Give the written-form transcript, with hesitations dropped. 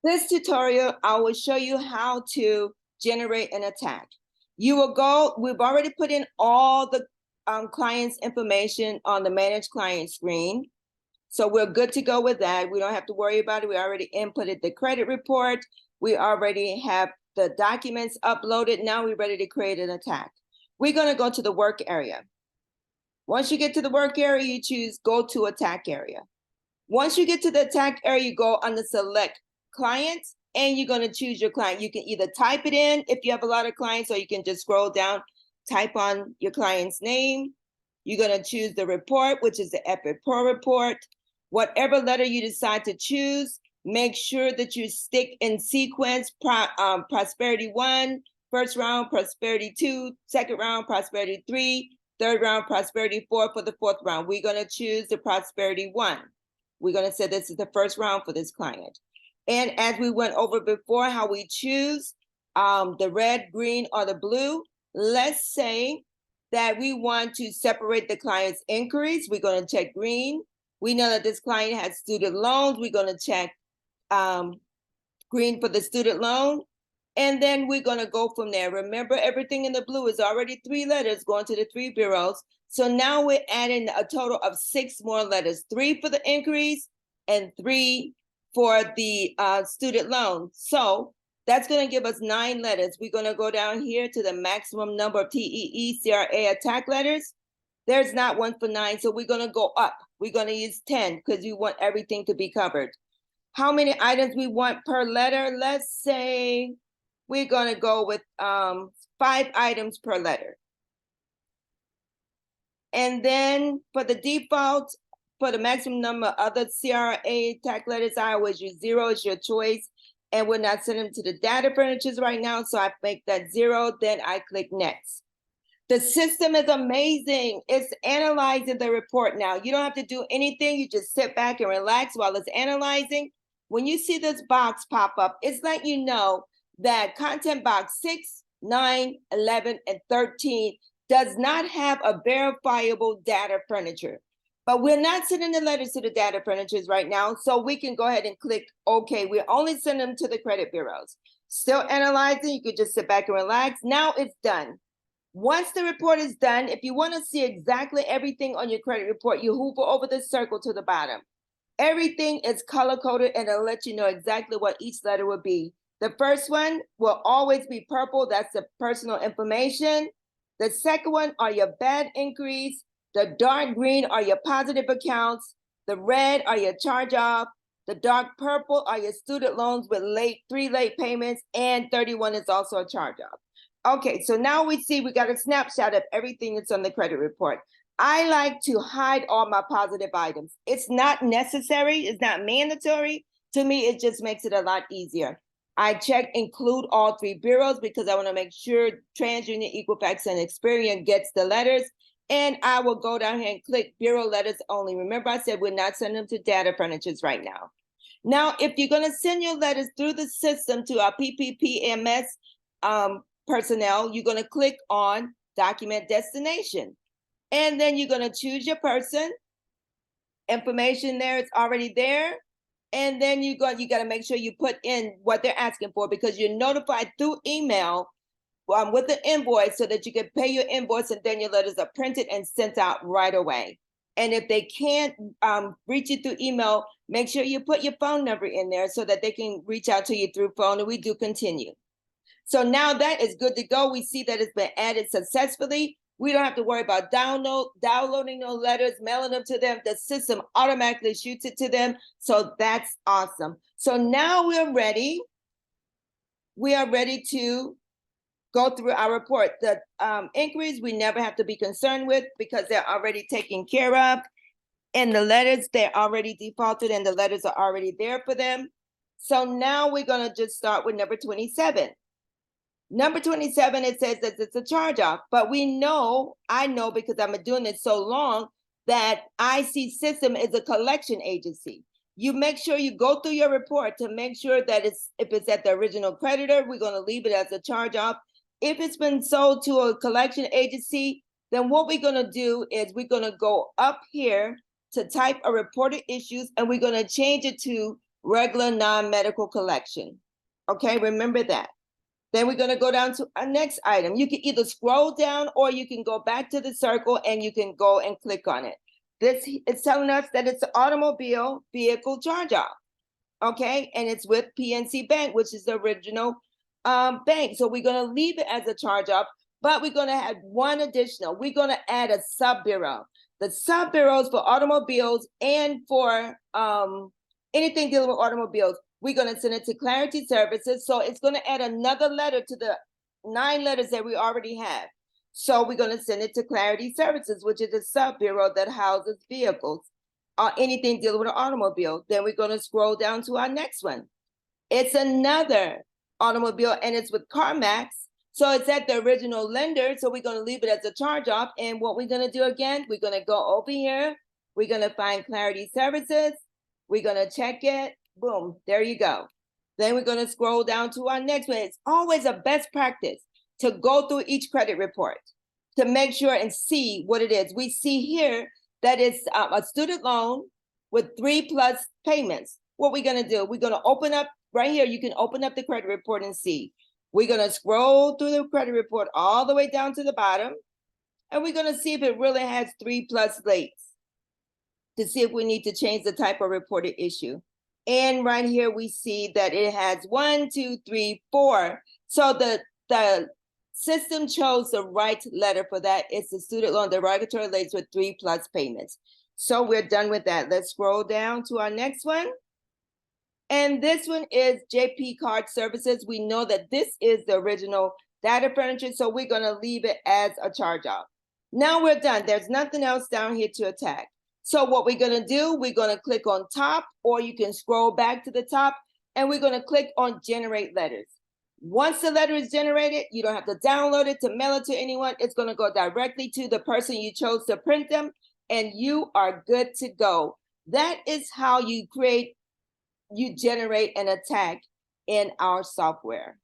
This tutorial, I will show you how to generate an attack. You will go, we've already put in all the client's information on the manage client screen. So we're good to go with that. We don't have to worry about it. We already inputted the credit report. We already have the documents uploaded. Now we're ready to create an attack. We're going to go to the work area. Once you get to the work area, you choose go to attack area. Once you get to the attack area, you go on the select clients and you're going to choose your client. You can either type it in if you have a lot of clients, or you can just scroll down, type on your client's name. You're going to choose the report, which is the Epic Pro report. Whatever letter you decide to choose, make sure that you stick in sequence, Prosperity 1, first round, Prosperity 2, second round, Prosperity 3, third round, Prosperity 4 for the fourth round. We're going to choose the Prosperity 1. We're going to say this is the first round for this client. And as we went over before, how we choose the red, green, or the blue, let's say that we want to separate the client's inquiries. We're going to check green. We know that this client has student loans. We're going to check green for the student loan. And then we're going to go from there. Remember, everything in the blue is already 3 letters going to the 3 bureaus. So now we're adding a total of 6 more letters, 3 for the inquiries and 3 for the student loan. So that's going to give us 9 letters. We're going to go down here to the maximum number of TEE CRA attack letters. There's not one for 9, so we're going to go up. We're going to use 10 because we want everything to be covered. How many items we want per letter? Let's say we're going to go with 5 items per letter. And then for the default, for the maximum number of other CRA attack letters, I always use 0 as your choice. And we're not sending them to the data furnitures right now, so I make that 0, then I click next. The system is amazing. It's analyzing the report now. You don't have to do anything. You just sit back and relax while it's analyzing. When you see this box pop up, it's letting you know that content box 6, 9, 11, and 13 does not have a verifiable data furniture. But we're not sending the letters to the data furnitures right now, so we can go ahead and click OK. We're only sending them to the credit bureaus. Still analyzing, you could just sit back and relax. Now it's done. Once the report is done, if you want to see exactly everything on your credit report, you hover over the circle to the bottom. Everything is color-coded and it'll let you know exactly what each letter will be. The first one will always be purple. That's the personal information. The second one are your bad inquiries. The dark green are your positive accounts. The red are your charge-off. The dark purple are your student loans with 3 late payments, and 31 is also a charge-off. Okay, so now we see we got a snapshot of everything that's on the credit report. I like to hide all my positive items. It's not necessary, it's not mandatory. To me, it just makes it a lot easier. I check include all 3 bureaus because I want to make sure TransUnion, Equifax, and Experian gets the letters. And I will go down here and click bureau letters only. Remember, I said we're not sending them to data furnitures right now. Now, if you're going to send your letters through the system to our PPPMS personnel, you're going to click on document destination. And then you're going to choose your person. Information there, it's already there. And then you got to make sure you put in what they're asking for, because you're notified through email with the invoice so that you can pay your invoice, and then your letters are printed and sent out right away. And if they can't reach you through email, make sure you put your phone number in there so that they can reach out to you through phone, and we do continue. So now that is good to go. We see that it's been added successfully. We don't have to worry about downloading those letters, mailing them to them. The system automatically shoots it to them. So that's awesome. So now we're ready. We are ready to go through our report. The inquiries we never have to be concerned with because they're already taken care of. And the letters, they're already defaulted and the letters are already there for them. So now we're going to just start with number 27. Number 27, it says that it's a charge-off, but I know because I've been doing this so long, that IC System is a collection agency. You make sure you go through your report to make sure that if it's at the original creditor, we're going to leave it as a charge-off. If it's been sold to a collection agency, then what we're going to do is we're going to go up here to type a reported issues, and we're going to change it to regular non-medical collection. Okay, remember that. Then we're gonna go down to our next item. You can either scroll down or you can go back to the circle and you can go and click on it. This is telling us that it's an automobile vehicle charge off. Okay, and it's with PNC Bank, which is the original bank. So we're gonna leave it as a charge off, but we're gonna add one additional. We're gonna add a sub bureau. The sub bureaus for automobiles and for anything dealing with automobiles, we're gonna send it to Clarity Services. So it's gonna add another letter to the 9 letters that we already have. So we're gonna send it to Clarity Services, which is a sub bureau that houses vehicles. Anything dealing with an automobile. Then we're going to scroll down to our next one. It's another automobile and it's with CarMax. So it's at the original lender. So we're going to leave it as a charge off. And what we're going to do again, we're going to go over here. We're going to find Clarity Services. We're going to check it. Boom, there you go. Then we're going to scroll down to our next one. It's always a best practice to go through each credit report to make sure and see what it is. We see here that is a student loan with 3+ payments. What we're gonna do, we're gonna open up, right here, you can open up the credit report and see. We're gonna scroll through the credit report all the way down to the bottom, and we're gonna see if it really has 3+ lates to see if we need to change the type of reported issue. And right here, we see that it has 1, 2, 3, 4. So the system chose the right letter for that. It's the student loan derogatory lates with 3+ payments. So we're done with that. Let's scroll down to our next one. And this one is JP Card Services. We know that this is the original data furniture, so we're gonna leave it as a charge off. Now we're done. There's nothing else down here to attack. So what we're gonna do, we're gonna click on top, or you can scroll back to the top, and we're gonna click on generate letters. Once the letter is generated, you don't have to download it to mail it to anyone. It's going to go directly to the person you chose to print them, and you are good to go. That is how you generate an attack in our software.